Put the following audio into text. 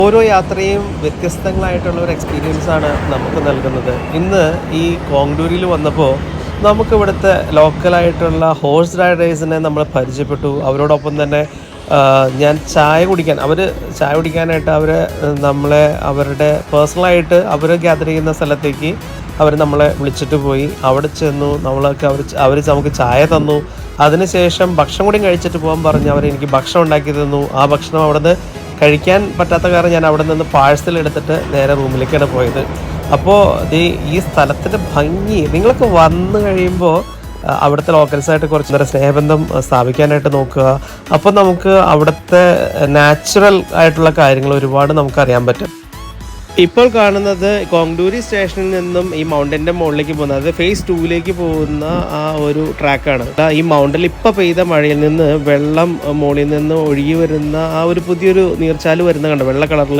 ഓരോ യാത്രയും വ്യത്യസ്തങ്ങളായിട്ടുള്ള ഒരു എക്സ്പീരിയൻസാണ് നമുക്ക് നൽകുന്നത്. ഇന്ന് ഈ കോങ്ടൂരിൽ വന്നപ്പോൾ നമുക്ക് ഇവിടുത്തെ ലോക്കലായിട്ടുള്ള ഹോഴ്സ് റൈഡേഴ്സിനെ നമ്മൾ പരിചയപ്പെട്ടു. അവരോടൊപ്പം തന്നെ ഞാൻ ചായ കുടിക്കാനായിട്ട് നമ്മളെ അവരുടെ പേഴ്സണലായിട്ട് അവർ ഗ്യാദർ ചെയ്യുന്ന സ്ഥലത്തേക്ക് അവർ നമ്മളെ വിളിച്ചിട്ട് പോയി. അവിടെ ചെന്നു, അവർ നമുക്ക് ചായ തന്നു. അതിനുശേഷം ഭക്ഷണം കൂടി കഴിച്ചിട്ട് പോകാൻ പറഞ്ഞ് അവരെനിക്ക് ഭക്ഷണം ഉണ്ടാക്കി തന്നു. ആ ഭക്ഷണം അവിടുന്ന് കഴിക്കാൻ പറ്റാത്ത കാരണം ഞാൻ അവിടെ നിന്ന് പാഴ്സൽ എടുത്തിട്ട് നേരെ റൂമിലേക്കാണ് പോയത്. അപ്പോൾ ഈ സ്ഥലത്തിൻ്റെ ഭംഗി നിങ്ങളൊക്കെ വന്നു കഴിയുമ്പോൾ അവിടുത്തെ ലോക്കൽസായിട്ട് കുറച്ച് നേരം സ്നേഹബന്ധം സ്ഥാപിക്കാനായിട്ട് നോക്കുക. അപ്പോൾ നമുക്ക് അവിടുത്തെ നാച്ചുറൽ ആയിട്ടുള്ള കാര്യങ്ങൾ ഒരുപാട് നമുക്കറിയാൻ പറ്റും. ഇപ്പോൾ കാണുന്നത് കോങ്ടൂരി സ്റ്റേഷനിൽ നിന്നും ഈ മൗണ്ടൻ്റെ മുകളിലേക്ക് പോകുന്നത്, അത് ഫേസ് 2ലേക്ക് പോകുന്ന ആ ഒരു ട്രാക്കാണ്. ഈ മൗണ്ടനിൽ ഇപ്പോൾ പെയ്ത മഴയിൽ നിന്ന് വെള്ളം മുകളിൽ നിന്ന് ഒഴുകി വരുന്ന ആ ഒരു പുതിയൊരു നീർച്ചാല് വരുന്ന കണ്ടോ, വെള്ള കളറിൽ.